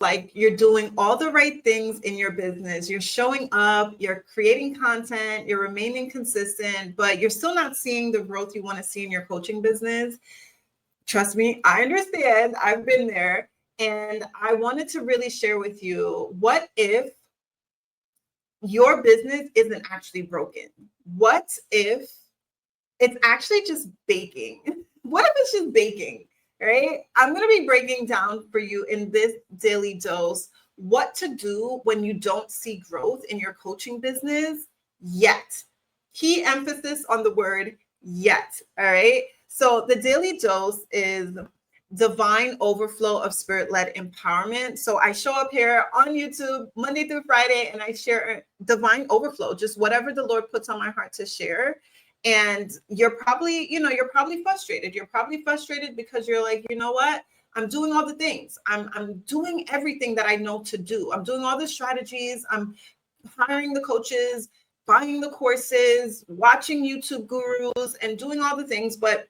like you're doing all the right things in your business. You're showing up, you're creating content, you're remaining consistent, but you're still not seeing the growth you want to see in your coaching business. Trust me, I understand. I've been there. And I wanted to really share with you, what if your business isn't actually broken? What if it's actually just baking? What if it's just baking? Right? I'm going to be breaking down for you in this daily dose what to do when you don't see growth in your coaching business yet. Key emphasis on the word yet. All right. So the daily dose is divine overflow of spirit-led empowerment. So I show up here on YouTube Monday through Friday and I share divine overflow, just whatever the Lord puts on my heart to share. And you're probably frustrated. You're probably frustrated because you're like, you know what? I'm doing all the things. I'm doing everything that I know to do. I'm doing all the strategies. I'm hiring the coaches, buying the courses, watching YouTube gurus, and doing all the things. But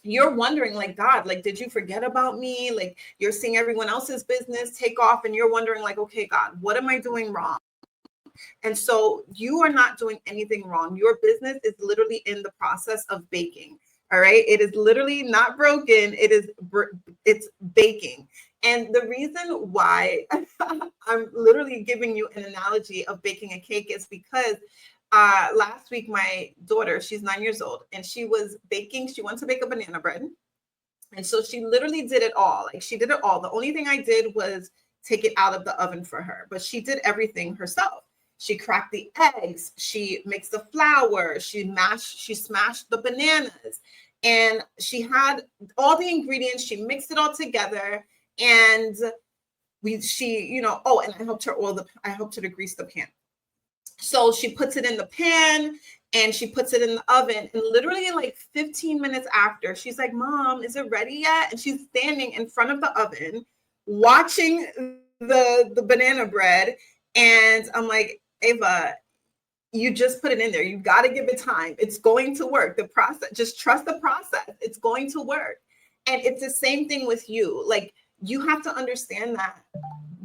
you're wondering, like, God, like, did you forget about me? Like, you're seeing everyone else's business take off and you're wondering, like, okay, God, what am I doing wrong? And so you are not doing anything wrong. Your business is literally in the process of baking. All right. It is literally not broken. It's baking. And the reason why I'm literally giving you an analogy of baking a cake is because last week, my daughter, she's 9 years old, and she was baking. She wanted to bake a banana bread. And so she literally did it all. Like, she did it all. The only thing I did was take it out of the oven for her, but she did everything herself. She cracked the eggs, she mixed the flour, she smashed the bananas, and she had all the ingredients. She mixed it all together, and and I helped her to grease the pan. So she puts it in the pan and she puts it in the oven, and literally like 15 minutes after, she's like, Mom, is it ready yet? And she's standing in front of the oven watching the banana bread. And I'm like, Ava, you just put it in there. You got to give it time. It's going to work. The process, just trust the process. It's going to work. And it's the same thing with you. Like, you have to understand that,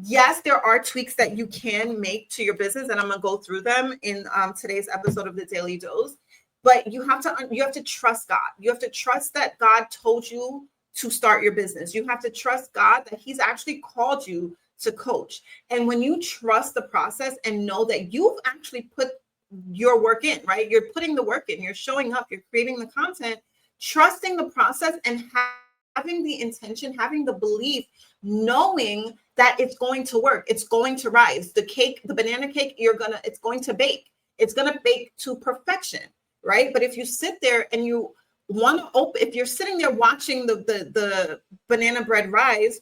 yes, there are tweaks that you can make to your business, and I'm going to go through them in today's episode of the Daily Dose. But you have to trust God. You have to trust that God told you to start your business. You have to trust God that He's actually called you to coach. And when you trust the process and know that you've actually put your work in, right? You're putting the work in, you're showing up, you're creating the content, trusting the process and having the intention, having the belief, knowing that it's going to work. It's going to rise. The cake, the banana cake, it's going to bake. It's going to bake to perfection, right? But if you sit there and you want to open, if you're sitting there watching the banana bread rise,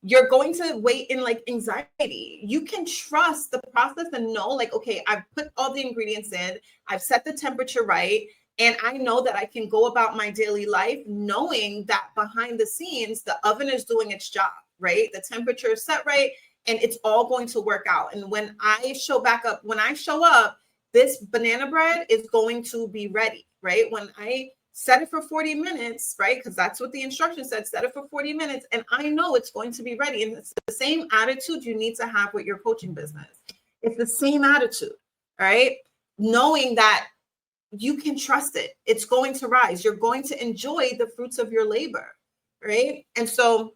you're going to wait in like anxiety. You can trust the process and know, like, okay, I've put all the ingredients in, I've set the temperature right, and I know that I can go about my daily life knowing that behind the scenes, the oven is doing its job, right? The temperature is set right, and it's all going to work out. And when I show up, this banana bread is going to be ready, right? When I set it for 40 minutes, right? Because that's what the instruction said, set it for 40 minutes. And I know it's going to be ready. And it's the same attitude you need to have with your coaching business. It's the same attitude, right? Knowing that you can trust it. It's going to rise. You're going to enjoy the fruits of your labor, right? And so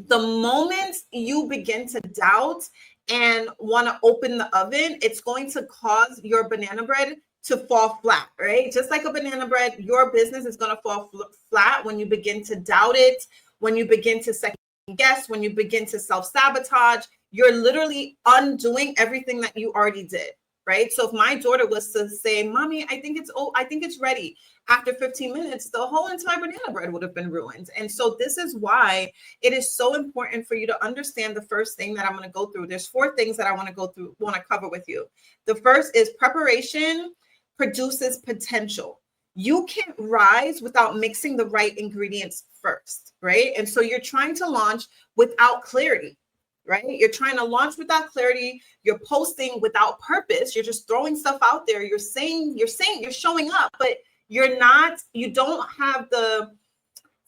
the moment you begin to doubt and want to open the oven, it's going to cause your banana bread to fall flat, right? Just like a banana bread, your business is going to fall flat when you begin to doubt it, when you begin to second guess, when you begin to self-sabotage. You're literally undoing everything that you already did, right? So if my daughter was to say, Mommy, I think it's ready, after 15 minutes, the whole entire banana bread would have been ruined. And so this is why it is so important for you to understand the first thing that I'm going to go through. There's 4 things that I want to cover with you. The first is preparation produces potential. You can't rise without mixing the right ingredients first, right? And so you're trying to launch without clarity, right? You're trying to launch without clarity. You're posting without purpose. You're just throwing stuff out there. You're saying you're showing up, but you don't have the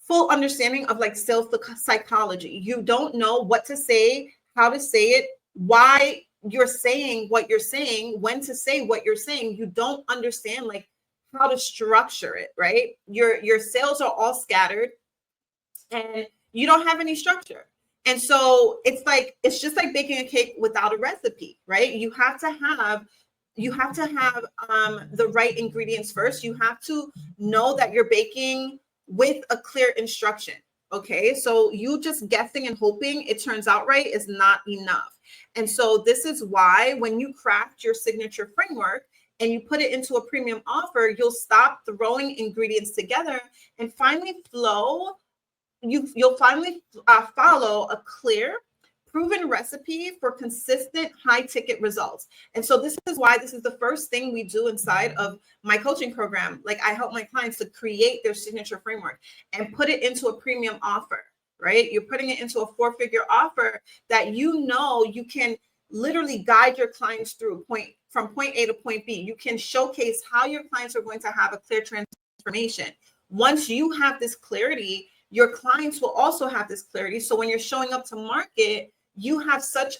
full understanding of like sales psychology. You don't know what to say, how to say it, why you're saying what you're saying, when to say what you're saying. You don't understand like how to structure it, right? Your sales are all scattered and you don't have any structure. And so it's just like baking a cake without a recipe, right? You have to have the right ingredients first. You have to know that you're baking with a clear instruction. Okay, so you just guessing and hoping it turns out right is not enough. And so this is why when you craft your signature framework and you put it into a premium offer, you'll stop throwing ingredients together and finally you'll finally follow a clear, proven recipe for consistent high ticket results. And so this is why this is the first thing we do inside of my coaching program. Like I help my clients to create their signature framework and put it into a premium offer, right? You're putting it into a 4-figure offer that you can literally guide your clients through from point A to point B. You can showcase how your clients are going to have a clear transformation. Once you have this clarity, your clients will also have this clarity. So when you're showing up to market, you have such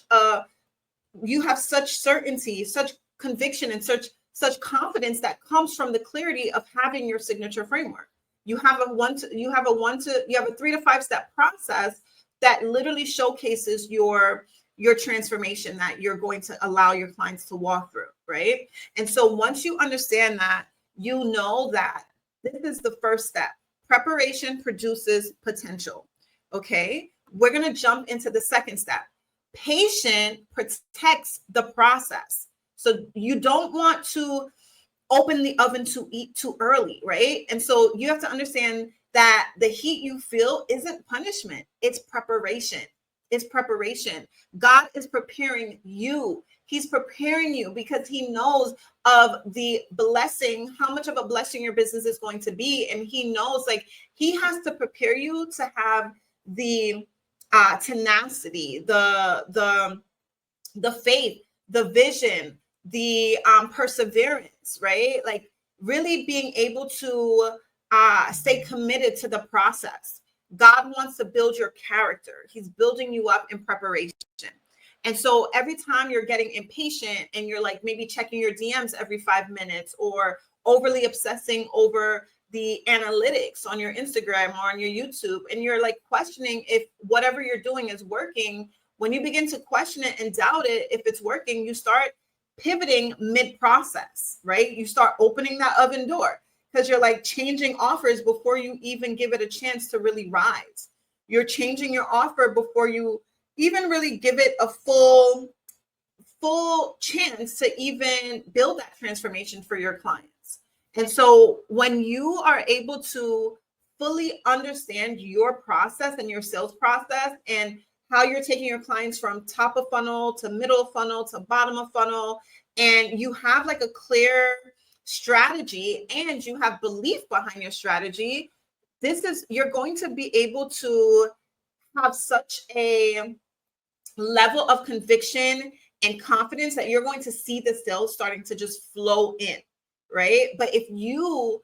certainty, such conviction, and such confidence that comes from the clarity of having your signature framework. You have a 3 to 5 step process that literally showcases your transformation that you're going to allow your clients to walk through, right? And so once you understand that, you know that this is the first step. Preparation produces potential. Okay, we're going to jump into the second step. Patience protects the process. So you don't want to open the oven to eat too early, right? And so you have to understand that the heat you feel isn't punishment, it's preparation. It's preparation. God is preparing you. He's preparing you because he knows of the blessing, how much of a blessing your business is going to be. And he knows like he has to prepare you to have the tenacity, the faith, the vision, the perseverance, right? Like really being able to stay committed to the process. God wants to build your character. He's building you up in preparation. And so every time you're getting impatient and you're like maybe checking your DMs every 5 minutes or overly obsessing over the analytics on your Instagram or on your YouTube, and you're like questioning if whatever you're doing is working, when you begin to question it and doubt it, if it's working, you start pivoting mid-process, right? You start opening that oven door because you're like changing offers before you even give it a chance to really rise. You're changing your offer before you even really give it a full chance to even build that transformation for your clients. And so when you are able to fully understand your process and your sales process and how you're taking your clients from top of funnel to middle of funnel to bottom of funnel, and you have like a clear strategy and you have belief behind your strategy, you're going to be able to have such a level of conviction and confidence that you're going to see the sales starting to just flow in, right? But if you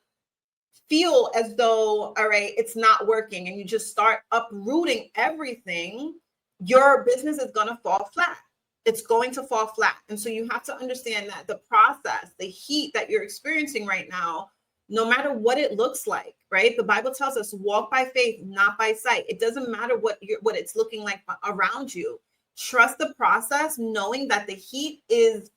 feel as though, all right, it's not working and you just start uprooting everything, your business is going to fall flat. It's going to fall flat. And so you have to understand that the process, the heat that you're experiencing right now, no matter what it looks like, right? The Bible tells us walk by faith, not by sight. It doesn't matter what it's looking like around you. Trust the process, knowing that the heat is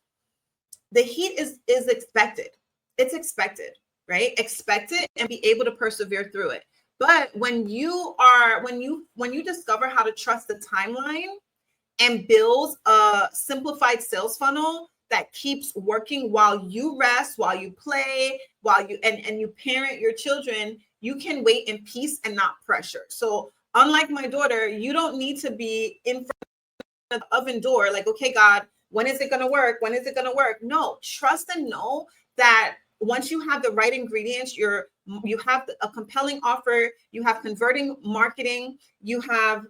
expected. It's expected, right? Expect it and be able to persevere through it. But when you discover how to trust the timeline and build a simplified sales funnel that keeps working while you rest, while you play, while you and you parent your children, you can wait in peace and not pressure. So unlike my daughter, you don't need to be in front of the oven door like, okay, God, when is it going to work? When is it going to work? No, trust and know that once you have the right ingredients, you have a compelling offer, you have converting marketing, you have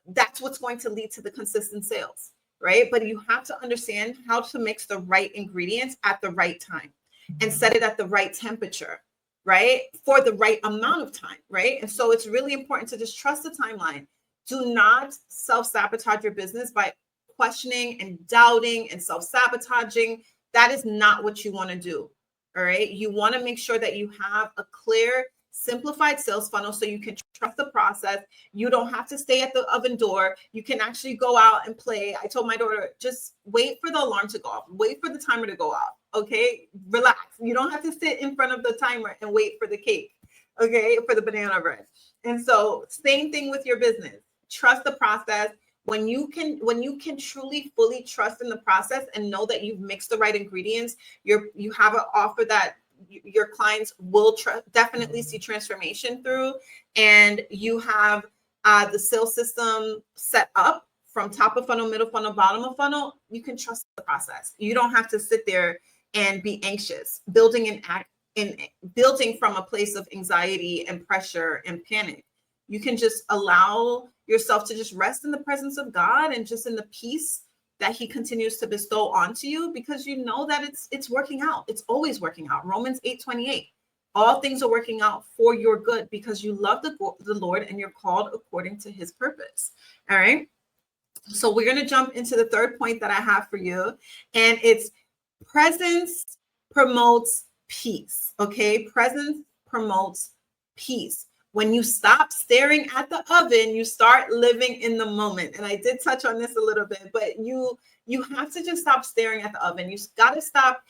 that's what's going to lead to the consistent sales, right? But you have to understand how to mix the right ingredients at the right time and set it at the right temperature, right? For the right amount of time, right? And so it's really important to just trust the timeline. Do not self-sabotage your business by questioning and doubting and self-sabotaging. That is not what you want to do. All right. You want to make sure that you have a clear, simplified sales funnel so you can trust the process. You don't have to stay at the oven door. You can actually go out and play. I told my daughter, just wait for the alarm to go off. Wait for the timer to go off. Okay. Relax. You don't have to sit in front of the timer and wait for the cake. Okay. For the banana bread. And so same thing with your business. Trust the process. When you can truly fully trust in the process and know that you've mixed the right ingredients, you have an offer that your clients will definitely see transformation through, and you have the sales system set up from top of funnel, middle funnel, bottom of funnel, you can trust the process. You don't have to sit there and be anxious, building from a place of anxiety and pressure and panic. You can just allow yourself to just rest in the presence of God and just in the peace that he continues to bestow onto you, because you know that it's working out. It's always working out. Romans 8:28. All things are working out for your good because you love the Lord and you're called according to his purpose. All right. So we're going to jump into the third point that I have for you, and it's presence promotes peace. Okay. Presence promotes peace. When you stop staring at the oven, you start living in the moment. And I did touch on this a little bit, but you have to just stop staring at the oven. You got to stop,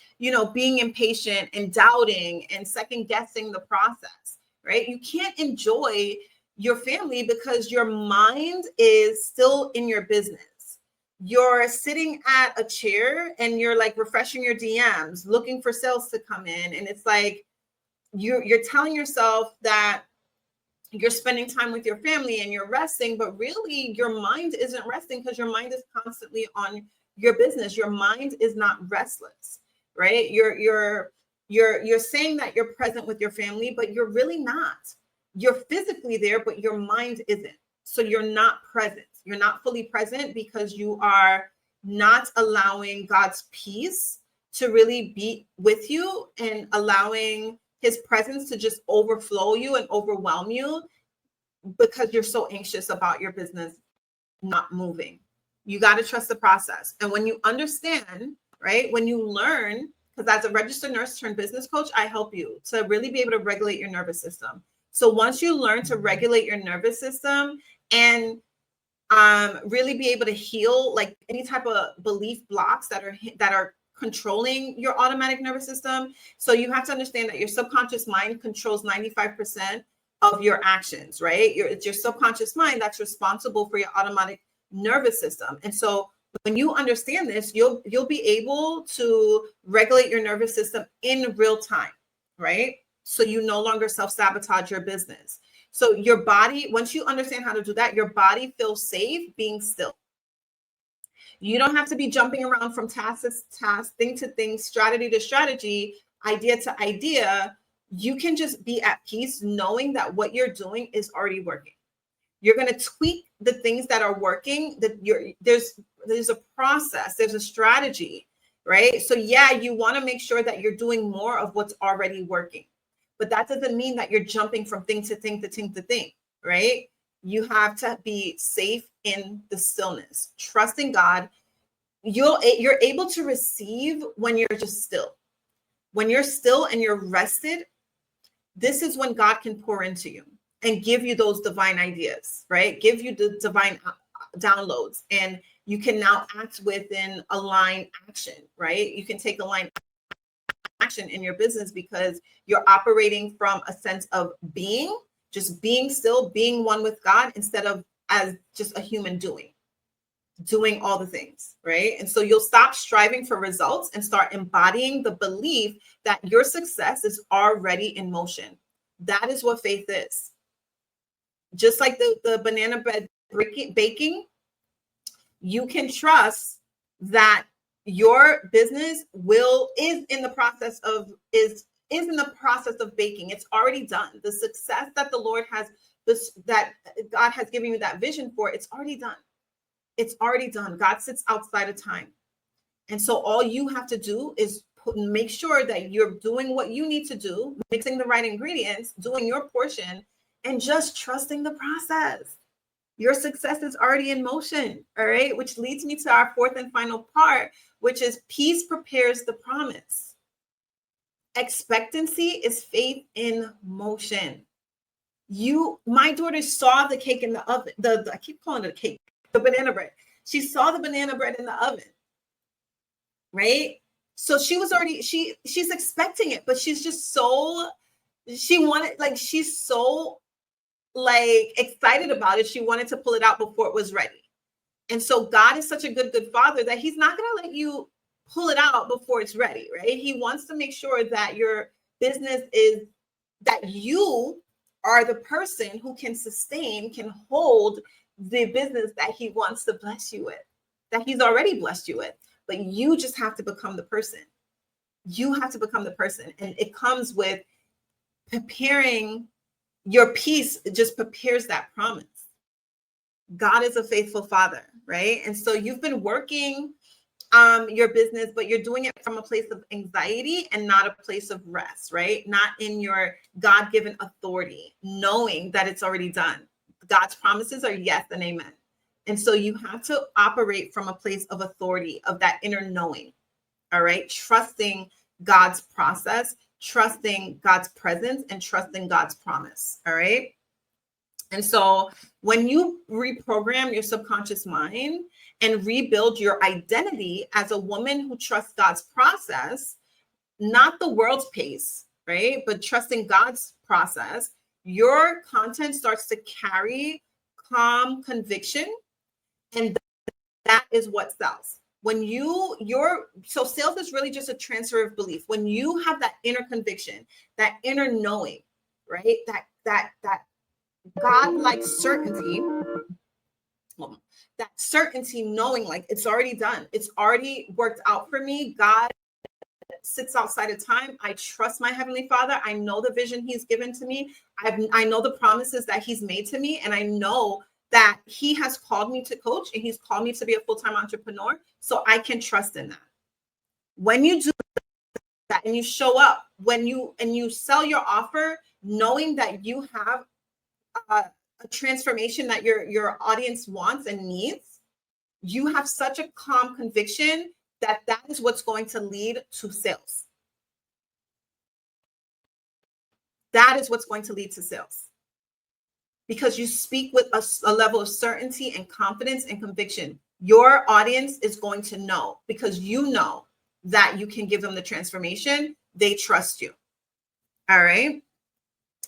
being impatient and doubting and second guessing the process, right? You can't enjoy your family because your mind is still in your business. You're sitting at a chair and you're like refreshing your DMs, looking for sales to come in. And it's like, you're telling yourself that you're spending time with your family and you're resting, but really your mind isn't resting because your mind is constantly on your business. Your mind is not restless, right? You're saying that you're present with your family, but you're really not. You're physically there, but your mind isn't. So you're not present. You're not fully present because you are not allowing God's peace to really be with you and allowing his presence to just overflow you and overwhelm you because you're so anxious about your business not moving. You got to trust the process. And when you understand, right, when you learn, because as a registered nurse turned business coach, I help you to really be able to regulate your nervous system. So once you learn to regulate your nervous system and really be able to heal like any type of belief blocks that are controlling your automatic nervous system. So you have to understand that your subconscious mind controls 95% of your actions, right? It's your subconscious mind that's responsible for your automatic nervous system. And so when you understand this, you'll be able to regulate your nervous system in real time, right? So you no longer self-sabotage your business. So your body, once you understand how to do that, your body feels safe being still. You don't have to be jumping around from task to task, thing to thing, strategy to strategy, idea to idea. You can just be at peace knowing that what you're doing is already working. You're going to tweak the things that are working. There's a process, there's a strategy, right? So yeah, you want to make sure that you're doing more of what's already working. But that doesn't mean that you're jumping from thing to thing to thing to thing, right? You have to be safe in the stillness, trusting God. You're able to receive when you're just still. When you're still and you're rested, this is when God can pour into you and give you those divine ideas, right? Give you the divine downloads, and you can now act within aligned action, right? You can take aligned action in your business because you're operating from a sense of being, just being still, being one with God, instead of as just a human doing all the things, right? And so you'll stop striving for results and start embodying the belief that your success is already in motion. That is what faith is. Just like the banana bread baking, you can trust that your business is in the process of baking. It's already done. The success that the Lord has, that God has given you that vision for, it's already done. It's already done. God sits outside of time. And so all you have to do is make sure that you're doing what you need to do, mixing the right ingredients, doing your portion, and just trusting the process. Your success is already in motion. All right. Which leads me to our fourth and final part, which is peace prepares the promise. Expectancy is faith in motion. My daughter saw the cake in the oven. I keep calling it a cake, the banana bread. She saw the banana bread in the oven, right? So she was already, she's expecting it, but she's just so, she's so like excited about it. She wanted to pull it out before it was ready. And so God is such a good father that he's not going to let you pull it out before it's ready, right? He wants to make sure that your business is, that you are the person who can sustain, can hold the business that he wants to bless you with, that he's already blessed you with. But you just have to become the person. You have to become the person. And it comes with preparing. Your peace just prepares that promise. God is a faithful father, right? And so you've been working your business, but you're doing it from a place of anxiety and not a place of rest, right? Not in your God-given authority, knowing that it's already done. God's promises are yes and amen. And so you have to operate from a place of authority, of that inner knowing, all right? Trusting God's process, trusting God's presence, and trusting God's promise, all right? And so when you reprogram your subconscious mind and rebuild your identity as a woman who trusts God's process, not the world's pace, right? But trusting God's process, your content starts to carry calm conviction. And that is what sells. When so sales is really just a transfer of belief. When you have that inner conviction, that inner knowing, right? That God-like certainty, that certainty knowing like it's already done. It's already worked out for me. God sits outside of time. I trust my Heavenly Father. I know the vision he's given to me. I know the promises that he's made to me. And I know that he has called me to coach and he's called me to be a full-time entrepreneur. So I can trust in that. When you do that and you show up, and you sell your offer, knowing that you have a transformation that your audience wants and needs, you have such a calm conviction that is what's going to lead to sales. That is what's going to lead to sales. Because you speak with a level of certainty and confidence and conviction. Your audience is going to know, because you know that you can give them the transformation. They trust you. All right.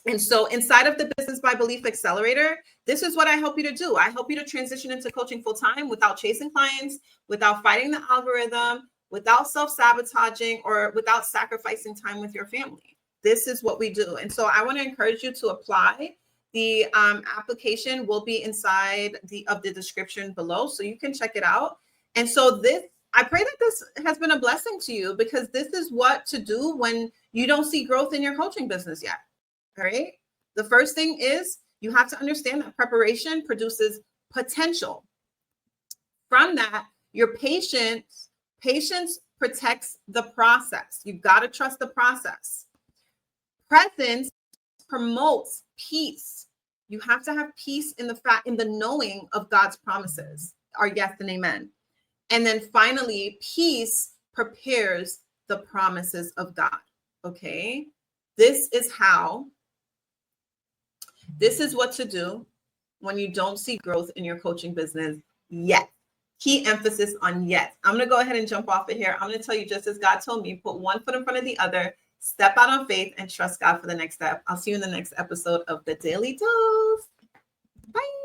And so inside of the Business by Belief Accelerator, this is what I help you to do. I help you to transition into coaching full time without chasing clients, without fighting the algorithm, without self-sabotaging, or without sacrificing time with your family. This is what we do. And so I want to encourage you to apply. The application will be inside of the description below, so you can check it out. And so I pray that this has been a blessing to you, because this is what to do when you don't see growth in your coaching business yet. All right. The first thing is you have to understand that preparation produces potential. From that, your patience protects the process. You've got to trust the process. Presence promotes peace. You have to have peace in the knowing of God's promises, our yes and amen. And then finally, peace prepares the promises of God. Okay. This is what to do when you don't see growth in your coaching business yet. Key emphasis on yet. I'm going to go ahead and jump off of here. I'm going to tell you, just as God told me, put one foot in front of the other, step out on faith, and trust God for the next step. I'll see you in the next episode of The Daily Dose. Bye.